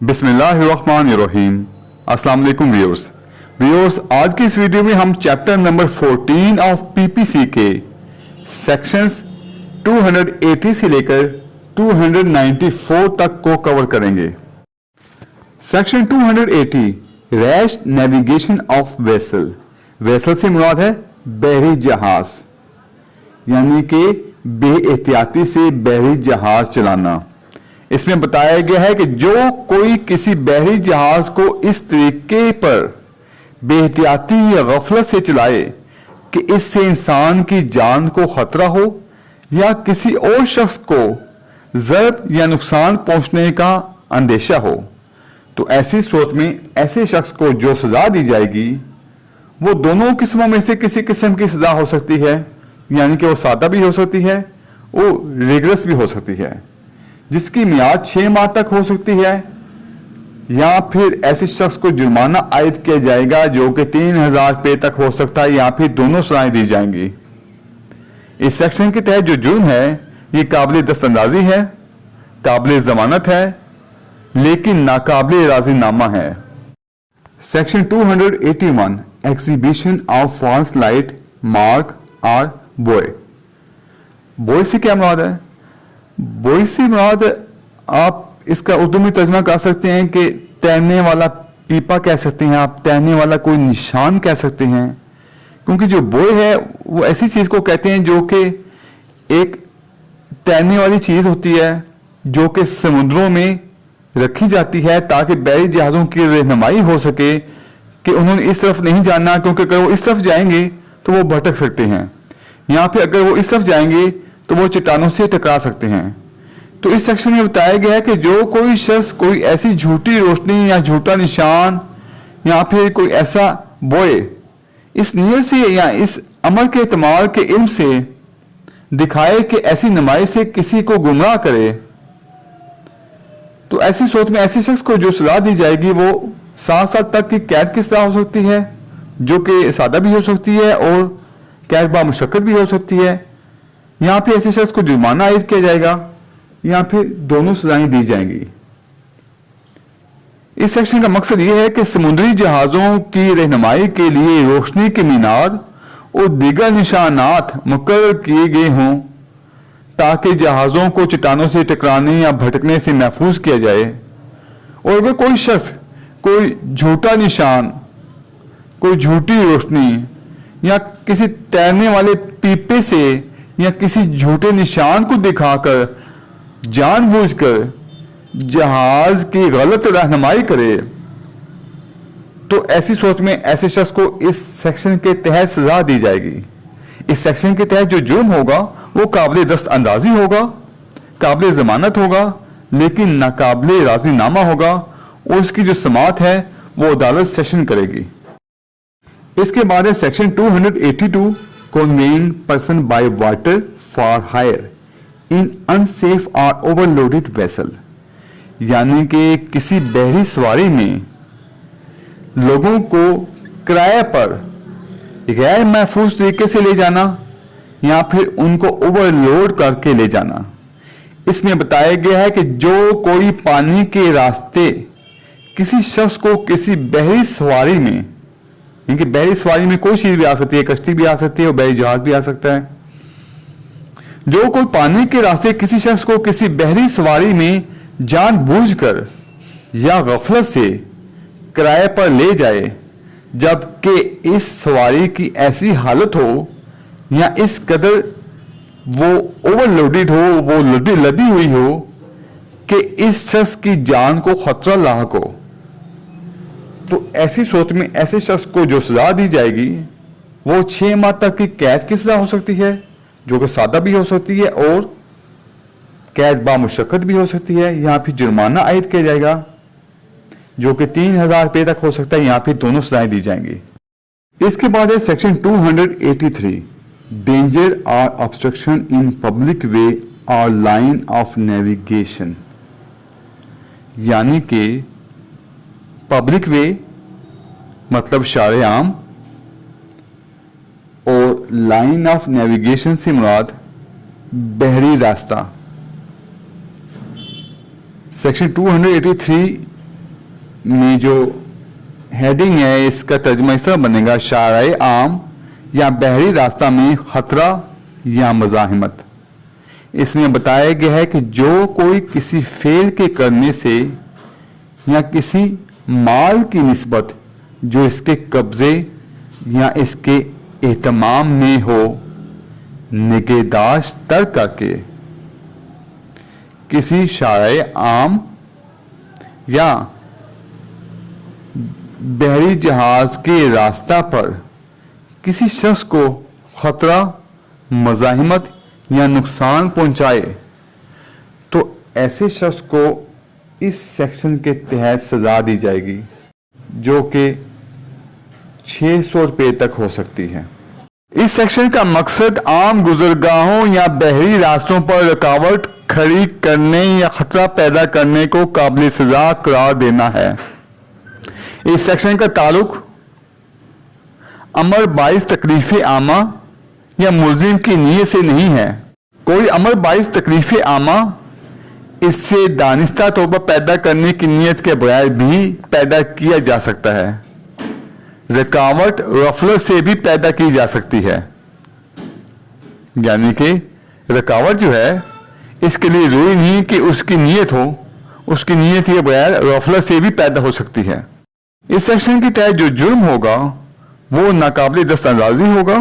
बिस्मिल्लाहिर्रहमानिर्रहीम। अस्सलाम वालेकुम व्यूअर्स, आज की इस वीडियो में हम चैप्टर नंबर 14 ऑफ पीपीसी के सेक्शंस 280 से लेकर 294 तक को कवर करेंगे। Section 280 rash navigation of vessel. Vessel से मुराद है बहरी जहाज, यानी कि बेएहतियाती से बहरी जहाज चलाना। इसमें बताया गया है कि जो कोई किसी बहरी जहाज को इस तरीके पर बेहतियाती या गफलत से चलाए कि इससे इंसान की जान को खतरा हो या किसी और शख्स को ज़रर या नुकसान पहुंचने का अंदेशा हो, तो ऐसी सूरत में ऐसे शख्स को जो सजा दी जाएगी वो दोनों किस्मों में से किसी किस्म की सजा हो सकती है, यानी कि वो सादा भी हो सकती है, वो रिगरस भी हो सकती है, जिसकी मियाद 6 माह तक हो सकती है, या फिर ऐसे शख्स को जुर्माना आयद किया जाएगा जो कि 3000 रुपये तक हो सकता है, या फिर दोनों सजाएं दी जाएंगी। इस सेक्शन के तहत जो जुर्म है ये काबिल दस्तंदाजी है, काबिल जमानत है, लेकिन नाकाबिल राजीनामा है। Section 281 exhibition of false light mark or buoy. Buoy से क्या मुराद है? बॉय से मुराद आप इसका उर्दू में तर्जमा कर सकते हैं कि तैरने वाला पीपा कह सकते हैं, आप तैरने वाला कोई निशान कह सकते हैं, क्योंकि जो बॉय है वो ऐसी चीज को कहते हैं जो कि एक तैरने वाली चीज होती है जो कि समुद्रों में रखी जाती है ताकि बहरी जहाजों की रहनुमाई हो सके कि उन्होंने इस तरफ नहीं जाना, क्योंकि अगर वो इस तरफ जाएंगे तो वो भटक सकते हैं, यहाँ पे अगर वो इस तरफ जाएंगे तो वो चट्टानों से टकरा सकते हैं। तो इस सेक्शन में बताया गया है कि जो कोई शख्स कोई ऐसी झूठी रोशनी या झूठा निशान या फिर कोई ऐसा बॉय इस नीयत से या इस अमल के इत्माल के इल्म से दिखाए कि ऐसी नुमाइश से किसी को गुमराह करे, तो ऐसी सूरत में ऐसे शख्स को जो सजा दी जाएगी वो 7 साल तक की कैद की सजा हो सकती है, जो कि सादा भी हो सकती है और कैद बा मुशक्कत भी हो सकती है। यहाँ पे ऐसे शख्स को जुर्माना आयद किया जाएगा या फिर दोनों सजाएं दी जाएंगी। इस सेक्शन का मकसद यह है कि समुद्री जहाजों की रहनुमाई के लिए रोशनी के मीनार और दीगर निशानात मुकर्रर किए गए हों ताकि जहाजों को चट्टानों से टकराने या भटकने से महफूज किया जाए। और अगर कोई शख्स कोई झूठा निशान, कोई झूठी रोशनी या किसी तैरने वाले पीपे से या किसी झूठे निशान को दिखाकर जानबूझकर जहाज की गलत रहनुमाई करे, तो ऐसी सोच में ऐसे शख्स को इस सेक्शन के तहत सजा दी जाएगी। इस सेक्शन के तहत जो जुर्म होगा वो काबिल दस्त अंदाजी होगा, काबिल जमानत होगा, लेकिन नाकाबिल राजीनामा होगा, और उसकी जो समात है वो अदालत सेशन करेगी। इसके बाद है section 282 conveying person by water for hire in unsafe or overloaded vessel, यानी कि किसी बहरी सवारी में लोगों को किराए पर गैर महफूज तरीके से ले जाना या फिर उनको ओवरलोड करके ले जाना। इसमें बताया गया है कि जो कोई पानी के रास्ते किसी शख्स को किसी बहरी सवारी में, क्योंकि बहरी सवारी में कोई चीज भी आ सकती है, कश्ती भी आ सकती है और बहरी जहाज भी आ सकता है, जो कोई पानी के रास्ते किसी शख्स को किसी बहरी सवारी में जानबूझकर या गफलत से किराए पर ले जाए, जबकि इस सवारी की ऐसी हालत हो या इस कदर वो ओवरलोडेड हो, वो लदी हुई हो कि इस शख्स की जान को खतरा लाक हो, तो ऐसी सूरत में ऐसे शख्स को जो सजा दी जाएगी वो 6 माह तक की कैद की सजा हो सकती है, जो कि सादा भी हो सकती है और कैद बा मुशक्कत भी हो सकती है, या फिर जुर्माना आयद किया जाएगा जो कि 3000 रुपये तक हो सकता है, या फिर दोनों सजाएं दी जाएंगी। इसके बाद है सेक्शन 283 डेंजर और ऑब्स्ट्रक्शन इन पब्लिक वे और लाइन ऑफ नेविगेशन, यानी कि पब्लिक वे मतलब शारे आम और लाइन ऑफ नेविगेशन से मुराद बहरी रास्ता। सेक्शन 283 में जो हेडिंग है इसका तर्जुमा इस तरह बनेगा, शाराए आम या बहरी रास्ता में खतरा या मज़ाहिमत। इसमें बताया गया है कि जो कोई किसी फेल के करने से या किसी माल की निस्बत जो इसके कब्जे या इसके एहतमाम में हो निगहदाश्त तर्क करके किसी शाराए आम या बहरी जहाज के रास्ता पर किसी शख्स को खतरा, मज़ाहिमत या नुकसान पहुंचाए तो ऐसे शख्स को इस सेक्शन के तहत सजा दी जाएगी जो कि 600 रुपये तक हो सकती है। इस सेक्शन का मकसद आम गुजरगाहों या बहरी रास्तों पर रुकावट खड़ी करने या खतरा पैदा करने को काबिल सजा करार देना है। इस सेक्शन का ताल्लुक अमर बाइस तकलीफ आमा या मुल्जिम की नीयत से नहीं है। कोई अमर बाइस तकलीफ आमा इससे दानिस्ता तौर पर पैदा करने की नीयत के बगैर भी पैदा किया जा सकता है। रुकावट गफलत से भी पैदा की जा सकती है, यानी कि रुकावट जो है इसके लिए जरूरी नहीं कि उसकी नीयत हो, उसकी नीयत के बगैर गफलत से भी पैदा हो सकती है। इस सेक्शन के तहत जो जुर्म होगा वो नाकाबिल दस्तअंदाजी होगा,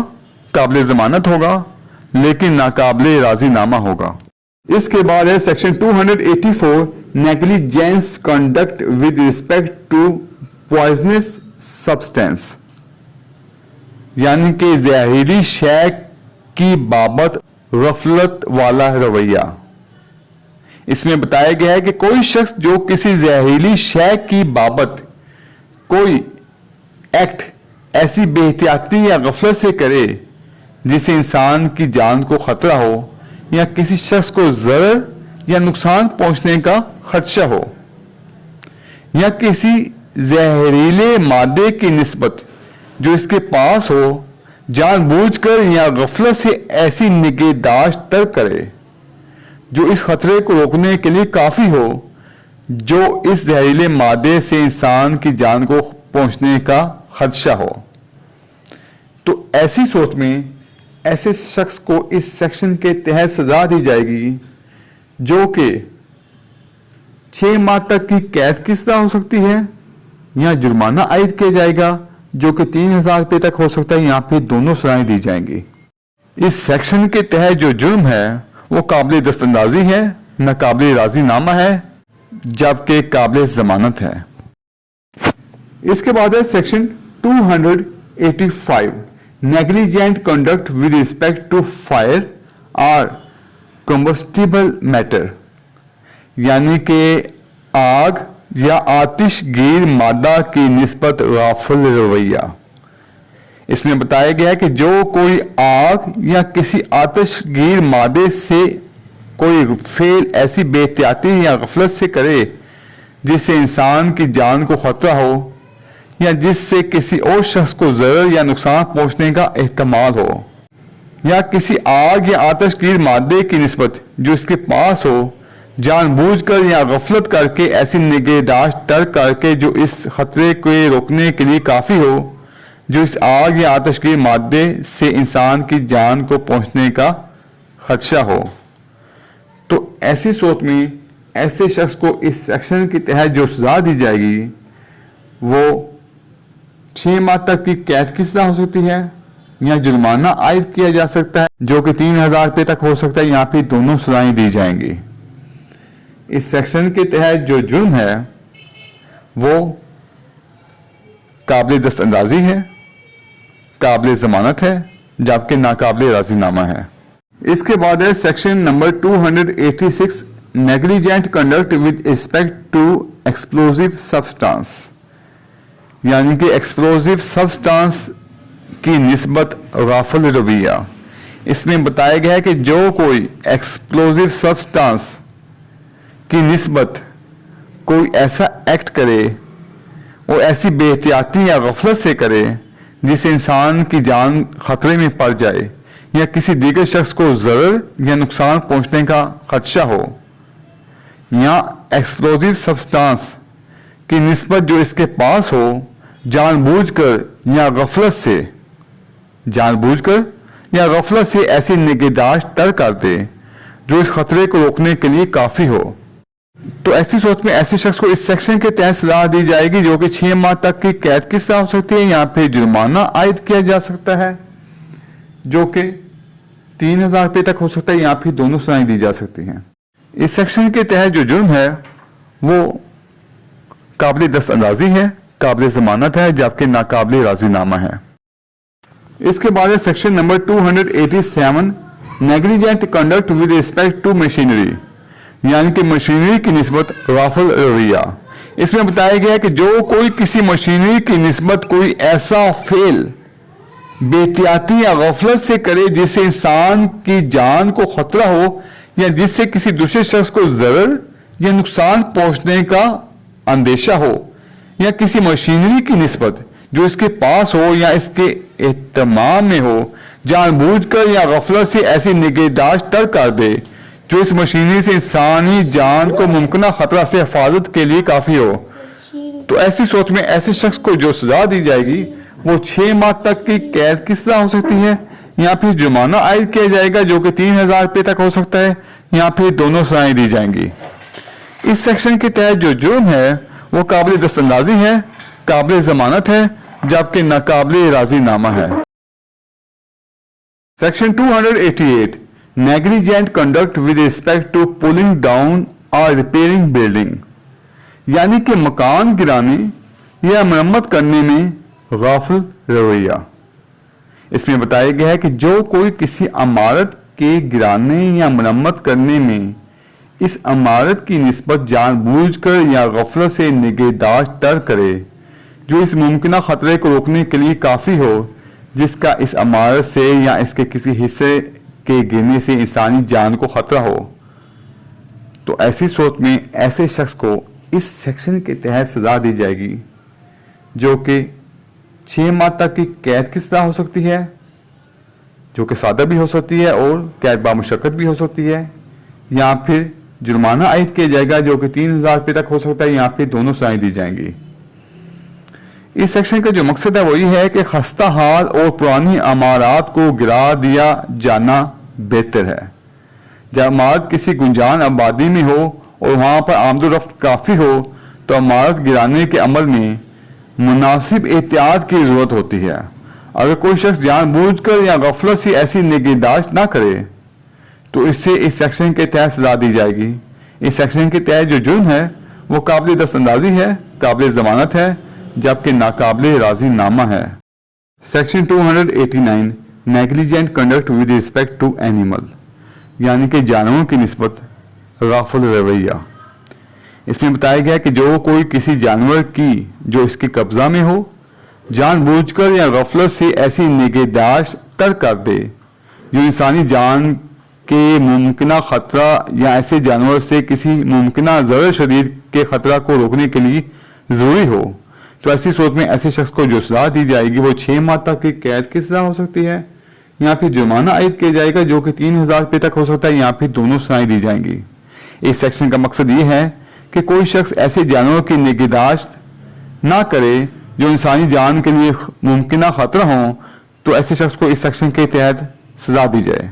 काबिल जमानत होगा, लेकिन नाकाबिल राजीनामा होगा। इसके बाद है section 284 negligence conduct with respect to poisonous substance, यानी कि जहरीली शय की बाबत गफलत वाला रवैया। इसमें बताया गया है कि कोई शख्स जो किसी जहरीली शय की बाबत कोई एक्ट ऐसी बेहतियाती या गफलत से करे जिससे इंसान की जान को खतरा हो या किसी शख्स को जरर या नुकसान पहुंचने का खदशा हो या किसी जहरीले मादे की निस्बत जो इसके पास हो जानबूझकर या गफलत से ऐसी निगहदाश्त तर्क करे जो इस खतरे को रोकने के लिए काफी हो जो इस जहरीले मादे से इंसान की जान को पहुंचने का खदशा हो, तो ऐसी सूरत में ऐसे शख्स को इस सेक्शन के तहत सजा दी जाएगी जो कि 6 माह तक की कैद की सजा हो सकती है या जुर्माना आयद किया जाएगा जो कि 3000 रुपये तक हो सकता है, या फिर दोनों सजाएं दी जाएंगी। इस सेक्शन के तहत जो जुर्म है वो काबिल दस्तअंदाजी है, नाकाबिल राजीनामा है, जबकि काबिल जमानत है। इसके बाद है section 285 negligent conduct with respect to fire or combustible matter, यानी कि आग या आतिशगीर मादा की निस्बत गाफिल रवैया। इसमें बताया गया है कि जो कोई आग या किसी आतिशगीर मादे से कोई फेल ऐसी बेहतियाती या गफलत से करे जिससे इंसान की जान को खतरा हो या जिससे किसी और शख्स को जरर या नुकसान पहुंचने का एहतमाल हो, या किसी आग या आतिशगीर मादे की निस्बत जो इसके पास हो जानबूझकर या गफलत करके ऐसी निगहदाश्त तर्क करके जो इस खतरे को रोकने के लिए काफी हो जो इस आग या आतिशगीर मादे से इंसान की जान को पहुंचने का खदशा हो, तो ऐसी सूरत में ऐसे शख्स को इस सेक्शन के तहत जो सजा दी जाएगी वो 6 माह तक की कैद की सजा हो सकती है या जुर्माना आयद किया जा सकता है जो कि 3000 रुपये तक हो सकता है, या फिर दोनों सजाएं दी जाएंगी। इस सेक्शन के तहत जो जुर्म है वो काबिल दस्तअंदाजी है, काबिल जमानत है, जबकि नाकाबिल राजीनामा है। इसके बाद है section number 286 negligent conduct with respect to explosive substance, यानी कि एक्सप्लोजिव सब्सटेंस की निस्बत गाफिल रवैया। इसमें बताया गया है कि जो कोई एक्सप्लोजिव सब्सटेंस की निस्बत कोई ऐसा एक्ट करे वो ऐसी बेहतियाती या गफलत से करे जिससे इंसान की जान खतरे में पड़ जाए या किसी दीगर शख्स को जरर या नुकसान पहुंचने का खदशा हो, या एक्सप्लोजिव सब्सटेंस की निस्बत जो इसके पास हो जानबूझकर या गफलत से ऐसी निगहदाश्त तर कर दे जो इस खतरे को रोकने के लिए काफी हो। तो ऐसी सूरत में ऐसे शख्स को इस सेक्शन के तहत सजा दी जाएगी जो कि 6 माह तक की कैद की सजा हो सकती है या फिर जुर्माना आयद किया जा सकता है जो कि 3000 रुपये तक हो सकता है या फिर दोनों सजाएं दी जा सकती हैं। इस सेक्शन के तहत जो जुर्म है वो काबिल दस्तअंदाजी है, काबिल जमानत है, जबकि नाकाबिल राजीनामा है। इसके बाद है section number 287 negligent conduct with respect to machinery, यानी कि मशीनरी की निस्बत गाफिल रवैया। इसमें बताया गया है कि जो कोई किसी मशीनरी की निस्बत कोई ऐसा फेल बेहतियाती या गफलत से करे जिससे इंसान की जान को खतरा हो या जिससे किसी दूसरे शख्स को जरर या नुकसान पहुंचने का अंदेशा हो, या किसी मशीनरी की निस्बत जो इसके पास हो या इसके एहतमाम में हो जानबूझकर या गफलत से ऐसी निगहदाश्त तर कर दे जो इस मशीनरी से इंसानी जान को मुमकिन खतरा से हिफाजत के लिए काफी हो, तो ऐसी सूरत में ऐसे शख्स को जो सजा दी जाएगी वो 6 माह तक की कैद की सजा हो सकती है या फिर जुर्माना आयद किया जाएगा जो कि 3000 रुपये तक हो सकता है या फिर दोनों सजाएं दी जाएंगी। इस सेक्शन के तहत जो जुर्म है वो काबिल दस्तअंदाजी है, काबिल जमानत है, जबकि नाकाबिल राजीनामा है। Section 288 negligent conduct with respect to pulling down or repairing building, यानी कि मकान गिराने या मरम्मत करने में गाफिल रवैया। इसमें बताया गया है कि जो कोई किसी इमारत के गिराने या मरम्मत करने में इस इमारत की निस्बत जानबूझकर या गफलत से निगहदाश्त तर करे जो इस मुमकिन खतरे को रोकने के लिए काफी हो जिसका इस इमारत से या इसके किसी हिस्से के गिरने से इंसानी जान को खतरा हो, तो ऐसी सूरत में ऐसे शख्स को इस सेक्शन के तहत सजा दी जाएगी जो कि 6 माह तक की कैद की सजा हो सकती है जो कि सादा भी हो सकती है और कैद बामुशक्कत भी हो सकती है, या फिर जुर्माना आयद किया जाएगा जो कि 3000 रुपये तक हो सकता है या फिर दोनों सजाएं दी जाएंगी। इस सेक्शन का जो मकसद है वो ये है कि खस्ता हाल और पुरानी इमारत को गिरा दिया जाना बेहतर है। जब इमारत किसी गुंजान आबादी में हो और वहां पर आमदोरफ्त काफी हो तो इमारत गिराने के अमल में मुनासिब एहतियात की जरूरत होती है। अगर कोई शख्स जानबूझकर या गफलत से ऐसी निगहदाश्त ना करे तो इससे इस सेक्शन के तहत सजा दी जाएगी। इस सेक्शन के तहत जो जुर्म है वो काबिल दस्तअंदाजी है, काबिल जमानत है, जबकि नाकाबिल राजीनामा है। Section 289 negligent conduct with respect to animal, यानी कि जानवरों की निस्बत गाफिल रवैया। इसमें बताया गया कि जो कोई किसी जानवर की जो इसके कब्जा में हो जानबूझकर या गफलत से ऐसी निगहदाश्त तर कर दे जो इंसानी जान के मुमकिन खतरा या ऐसे जानवर से किसी मुमकिन ज़र शरीर के खतरा को रोकने के लिए जरूरी हो, तो ऐसी सूरत में ऐसे शख्स को जो सजा दी जाएगी वो 6 माह तक की कैद की सजा हो सकती है या फिर जुर्माना आयद किया जाएगा जो कि 3000 रुपये तक हो सकता है या फिर दोनों सजाएं दी जाएंगी। इस सेक्शन का मकसद ये है कि कोई शख्स ऐसे जानवरों की निगहदाश्त ना करे जो इंसानी जान के लिए मुमकिन खतरा हो, तो ऐसे शख्स को इस सेक्शन के तहत सजा दी जाए।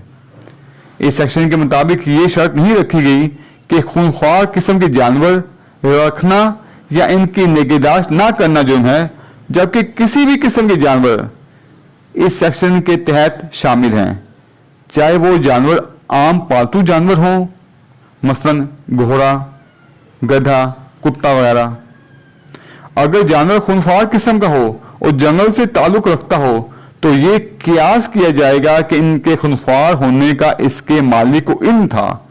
इस सेक्शन के मुताबिक ये शर्त नहीं रखी गई कि खूनख्वार किस्म के जानवर रखना या इनकी निगहदाश्त ना करना जुर्म है, जबकि किसी भी किस्म के जानवर इस सेक्शन के तहत शामिल हैं, चाहे वो जानवर आम पालतू जानवर हों, मसलन घोड़ा, गधा, कुत्ता वगैरह। अगर जानवर खूनख्वार किस्म का हो और जंगल से ताल्लुक रखता हो तो ये कियास किया जाएगा कि इनके खूनख्वार होने का इसके मालिक को इल्म था।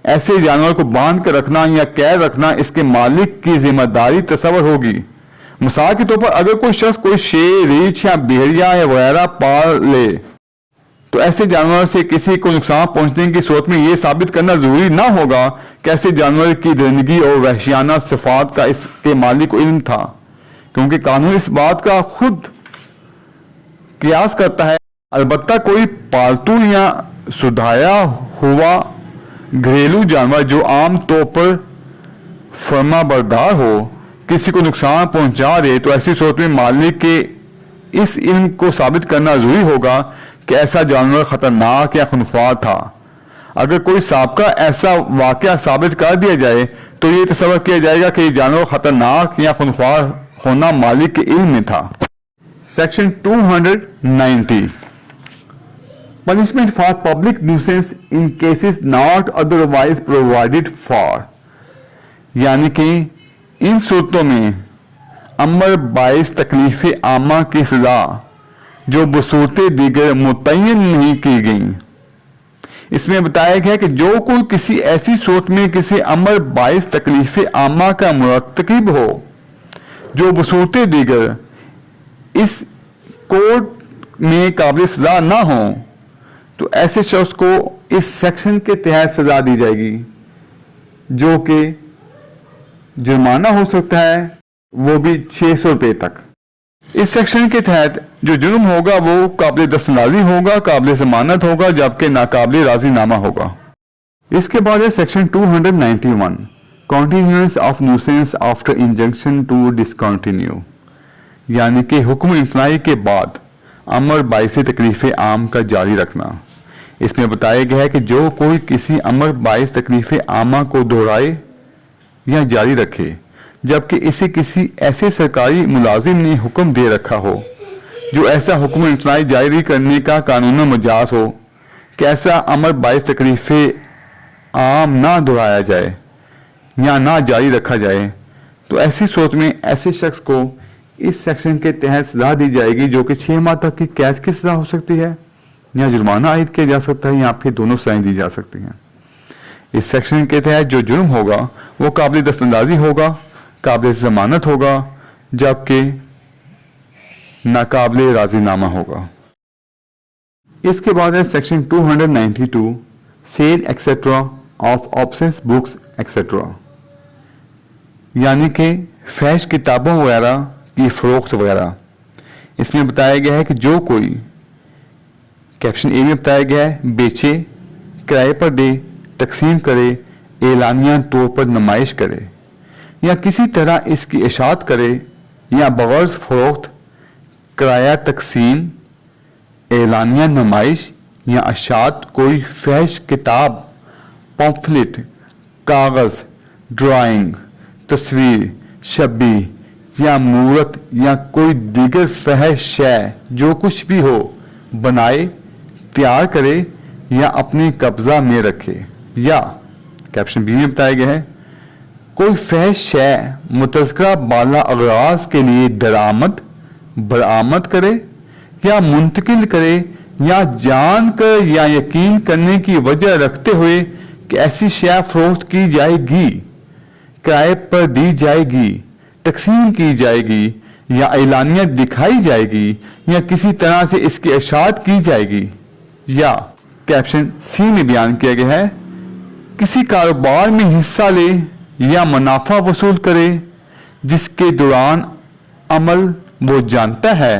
ऐसे जानवर को बांध कर रखना या कैद रखना इसके मालिक की जिम्मेदारी तस्वर होगी। मिसाल के तौर पर अगर कोई शख्स कोई शेर, रीछ या भेड़िया या वगैरह पाल ले तो ऐसे जानवर से किसी को नुकसान पहुंचने की सूरत में यह साबित करना जरूरी ना होगा कि ऐसे जानवर की दरिंदगी और वहशियाना सिफात का इसके मालिक को इल्म था, क्योंकि कानून इस बात का खुद कियास करता है। अलबत्ता कोई पालतू या सुधाया हुआ घरेलू जानवर जो आम तौर पर फर्माबरदार हो किसी को नुकसान पहुंचा दे तो ऐसी सूरत में मालिक के इस इल्म को साबित करना जरूरी होगा कि ऐसा जानवर खतरनाक या खुनख्वार था। अगर कोई साबका ऐसा वाकया साबित कर दिया जाए तो ये तस्वर किया जाएगा कि जानवर खतरनाक या खुनख्वार होना मालिक के इल्म में था। Section 290 punishment for public nuisance in cases not otherwise provided for, यानी कि इन सूरतों में अमर बाइस तकलीफ आमा की सजा जो बसूरत दीगर मुतय्यन नहीं की गई। इसमें बताया गया कि जो कोई किसी ऐसी सूरत में किसी अमर बाइस तकलीफ आमा का मुरतकिब हो जो बसूरत दीगर इस कोर्ट में काबिल सजा ना हो, तो ऐसे शख्स को इस सेक्शन के तहत सजा दी जाएगी, जो कि जुर्माना हो सकता है वो भी 600 रुपये तक। इस सेक्शन के तहत जो जुर्म होगा वो काबिल दस्तनाजी होगा, काबिल जमानत होगा, जबकि नाकाबिल राजीनामा होगा। इसके बाद है section 291 continuance of nuisance after injunction to discontinue, यानी कि हुक्म इम्तनाई के बाद अमर बाइस तकलीफ आम का जारी रखना। इसमें बताया गया है कि जो कोई किसी अमर बाइस तकलीफ आमा को दोहराए या जारी रखे जबकि इसे किसी ऐसे सरकारी मुलाजिम ने हुक्म दे रखा हो जो ऐसा हुक्म इम्तनाई जारी करने का कानून मजाज हो कि ऐसा अमर बाइस तकलीफ आम ना दोहराया जाए या ना जारी रखा जाए, तो ऐसी सूरत में ऐसे शख्स को इस सेक्शन के तहत सजा दी जाएगी, जो कि 6 माह तक की कैद की सजा हो सकती है या जुर्माना आयद किया जा सकता है या फिर दोनों सजाएं दी जा सकती हैं। इस सेक्शन के तहत जो जुर्म होगा वो काबिल दस्तंदाजी होगा, काबिल जमानत होगा, जबकि नाकाबिल राजीनामा होगा। इसके बाद है section 292 sale etcetera of obscene books etcetera, यानी कि फैश किताबों वगैरह की फरोख्त वगैरह। इसमें बताया गया है कि जो कोई कैप्शन ए में बताया गया है बेचे, किराए पर दे, तकसीम करे, एलानिया तौर पर नुमाइश करे या किसी तरह इसकी इशाअत करे या बगैर फरोख्त, किराया, तकसीम, एलानिया नुमाइश या अशात कोई फहश किताब, पम्फलेट, कागज, ड्राइंग, तस्वीर, छबी या मूरत या कोई दीगर फहश शय जो कुछ भी हो बनाए, तैयार करे या अपने कब्जा में रखे, या कैप्शन बी में बताया गया है कोई फहश शय मुतज़क्रा बाला अगराज के लिए दरामद, बरामद करे या मुंतकिल करे या जान कर या यकीन करने की वजह रखते हुए कि ऐसी शय फरोख्त की जाएगी, किराए पर दी जाएगी, तकसीम की जाएगी या एलानिया दिखाई जाएगी या किसी तरह से इसकी इशाअत की जाएगी, या कैप्शन सी में बयान किया गया है किसी कारोबार में हिस्सा ले या मुनाफा वसूल करे जिसके दौरान अमल वो जानता है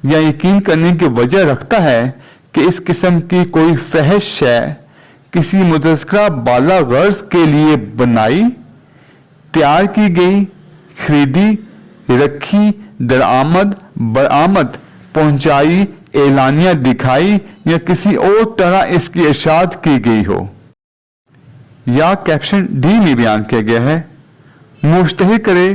या यकीन करने की वजह रखता है कि इस किस्म की कोई फहश शय किसी मुतज़क्रा बाला गर्ज के लिए बनाई, तैयार की गई, खरीदी, रखी, दरामद, बरामद, पहुंचाई, एलानिया दिखाई या किसी और तरह इसकी इशाअत की गई हो, या कैप्शन डी में बयान किया गया है मुश्तहिर करे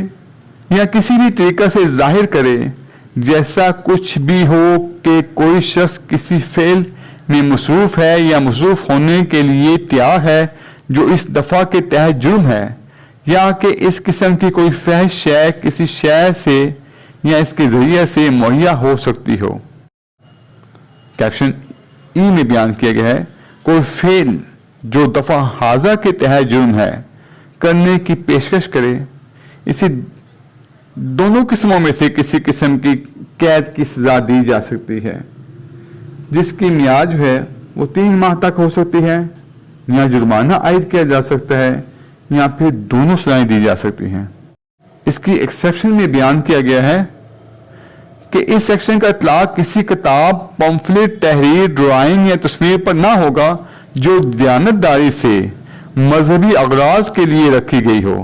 या किसी भी तरीका से जाहिर करे जैसा कुछ भी हो कि कोई शख्स किसी फेल में मसरूफ है या मसरूफ होने के लिए तैयार है जो इस दफा के तहत जुर्म है, या कि इस किस्म की कोई फहश शय किसी शय से या इसके जरिए से मुहैया हो सकती हो। कैप्शन ई में बयान किया गया है कोई फेल जो दफा हाजा के तहत जुर्म है करने की पेशकश करे, इसे दोनों किस्मों में से किसी किस्म की कैद की सजा दी जा सकती है, जिसकी मियाद जो है वो 3 माह तक हो सकती है, या जुर्माना आयद किया जा सकता है या फिर दोनों सजाएं दी जा सकती हैं। इसकी एक्सेप्शन में बयान किया गया है कि इस सेक्शन का इतलाक किसी किताब, पम्फलेट, तहरीर, ड्राइंग या तस्वीर पर ना होगा जो दयानतदारी से मजहबी अगराज के लिए रखी गई हो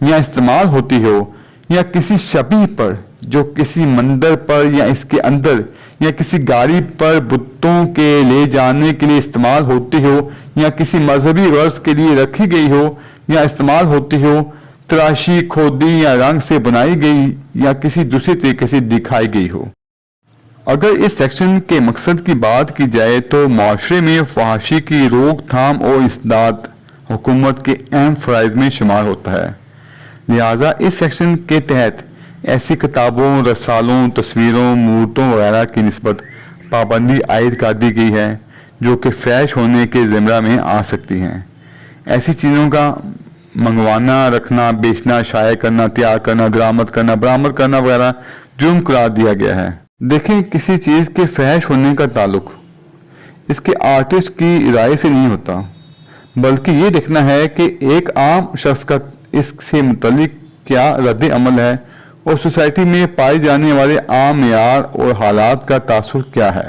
या इस्तेमाल होती हो या किसी शबीह पर जो किसी मंदिर पर या इसके अंदर या किसी गाड़ी पर बुतों के ले जाने के लिए इस्तेमाल होती हो या किसी मजहबी गर्ज के लिए रखी गई हो या इस्तेमाल होती हो, तराशी, खोदी या रंग से बनाई गई या किसी दूसरे तरीके से दिखाई गई हो। अगर इस सेक्शन के मकसद की बात की जाए तो माशरे में फहाशी की रोकथाम और इसदाद हुकूमत के अहम फ़राइज़ में शुमार होता है। लिहाजा इस सेक्शन के तहत ऐसी किताबों, रसालों, तस्वीरों, मूर्तों वगैरह की निस्बत पाबंदी आयद कर दी गई है जो कि फैश होने के ज़िम्रा में आ सकती हैं। ऐसी चीज़ों का मंगवाना, रखना, बेचना, शाये करना, तैयार करना, दरामद करना, बरामद करना वगैरह जुर्म करार दिया गया है। देखें, किसी चीज़ के फैश होने का ताल्लुक इसके आर्टिस्ट की राय से नहीं होता, बल्कि ये देखना है कि एक आम शख्स का इससे मुतल्लिक क्या रद्द अमल है और सोसाइटी में पाए जाने वाले आम यार और हालात का तासुर क्या है।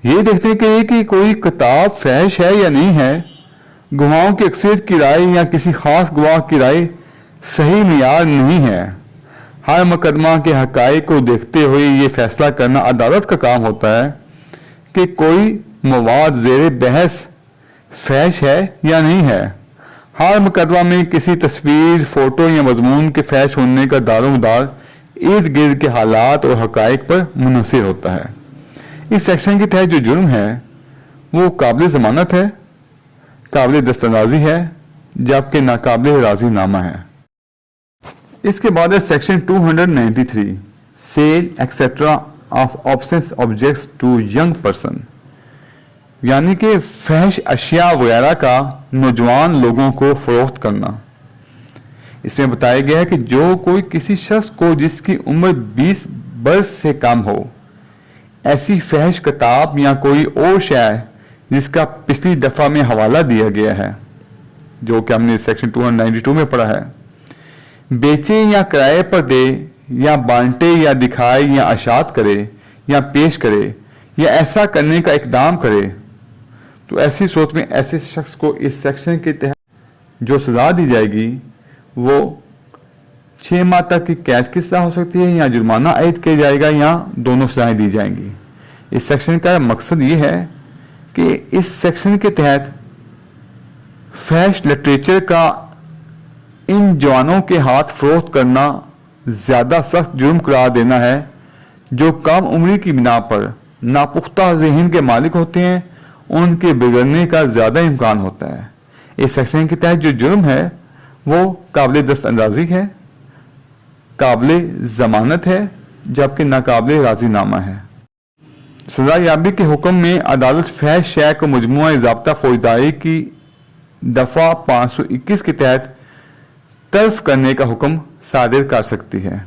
ये देखने के लिए कि कोई किताब फैश है या नहीं है, गवाहों की अक्सरियत की राय या किसी खास गवाह की राय सही मियार नहीं है। हर मुकदमा के हकाइक को देखते हुए ये फैसला करना अदालत का काम होता है कि कोई मवाद ज़ेरे बहस फैश है या नहीं है। हर मुकदमा में किसी तस्वीर, फोटो या मजमून के फैश होने का दारोमदार इर्द गिर्द के हालात और हकाइक पर मुनहसिर होता है। इस सेक्शन के तहत जो जुर्म है वो काबिल ज़मानत है, काबिल दस्तंदाजी है, जबकि नाकाबिल राज़ीनामा है। इसके बाद है section 293 sale etcetera of obscene objects to young person, यानी कि फहश अशिया वगैरह का नौजवान लोगों को फरोख्त करना। इसमें बताया गया है कि जो कोई किसी शख्स को जिसकी उम्र 20 बरस से कम हो ऐसी फहश किताब या कोई और शय जिसका पिछली दफा में हवाला दिया गया है, जो कि हमने सेक्शन 292 में पढ़ा है, बेचे या किराए पर दे या बांटे या दिखाए या अशात करे या पेश करे या ऐसा करने का इकदाम करे, तो ऐसी सूरत में ऐसे शख्स को इस सेक्शन के तहत जो सजा दी जाएगी वो 6 माह तक की कैद की सजा हो सकती है या जुर्माना आयद किया जाएगा या दोनों सजाएं दी जाएंगी। इस सेक्शन का मकसद ये है कि इस सेक्शन के तहत फैश लिटरेचर का इन जवानों के हाथ फरोख्त करना ज्यादा सख्त जुर्म करार देना है जो कम उम्री की बिना पर नापुख्ता ज़हन के मालिक होते हैं, उनके बिगड़ने का ज्यादा इम्कान होता है। इस सेक्शन के तहत जो जुर्म है वो काबिल दस्तअंदाजी है, काबिल जमानत है, जबकि नाकाबिल राजीनामा है। सजा याबी के हुक्म में अदालत फैश शय को मजमुआ ज़ाब्ता फौजदारी की दफा 521 के तहत तर्फ करने का हुक्म सादिर कर सकती है।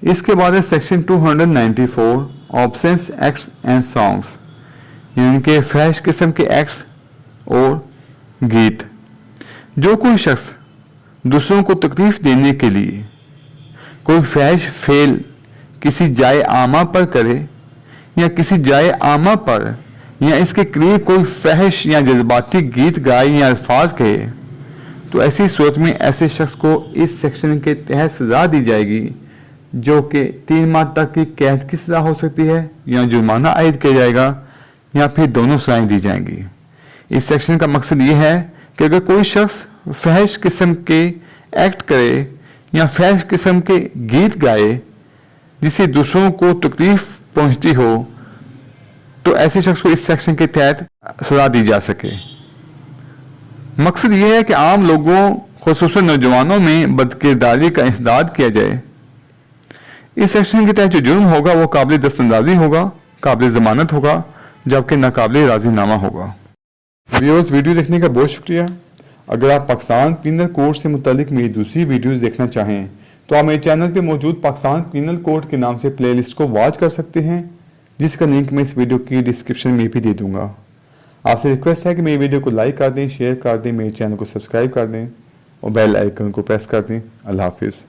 इसके बाद है section 294 absence acts and songs, यानी कि फैश किस्म के एक्ट्स और गीत। जो कोई शख्स दूसरों को तकलीफ देने के लिए कोई फैश फेल किसी जाए आमा पर करे या किसी जाए आमा पर या इसके करीब कोई फहश या जज्बाती गीत गाए या अल्फाज कहे, तो ऐसी सूरत में ऐसे शख्स को इस सेक्शन के तहत सजा दी जाएगी जो कि 3 माह तक की कैद की सजा हो सकती है या जुर्माना आयद किया जाएगा या फिर दोनों सजाएं दी जाएंगी। इस सेक्शन का मकसद ये है कि अगर कोई शख्स फहश किस्म के एक्ट करे या फहश किस्म के गीत गाए जिससे दूसरों को तकलीफ पहुंचती हो, तो ऐसे शख्स को इस सेक्शन के तहत सजा दी जा सके। मकसद ये है कि आम लोगों खुसूसन नौजवानों में बदकिरदारी का इंसदाद किया जाए। इस सेक्शन के तहत जो जुर्म होगा वो काबिल दस्तअंदाजी होगा, काबिल जमानत होगा, जबकि नाकाबिल राजीनामा होगा। व्यूअर्स, वीडियो देखने का बहुत शुक्रिया। अगर आप पाकिस्तान पीनल कोड से मुतालिक मेरी दूसरी वीडियोस देखना चाहें तो आप मेरे चैनल पे मौजूद पाकिस्तान पीनल कोड के नाम से प्लेलिस्ट को वॉच कर सकते हैं, जिसका लिंक मैं इस वीडियो की डिस्क्रिप्शन में भी दे दूंगा। आपसे रिक्वेस्ट है कि मेरी वीडियो को लाइक कर दें, शेयर कर दें, मेरे चैनल को सब्सक्राइब कर दें और बेल आइकन को प्रेस कर दें। अल्लाह हाफिज़।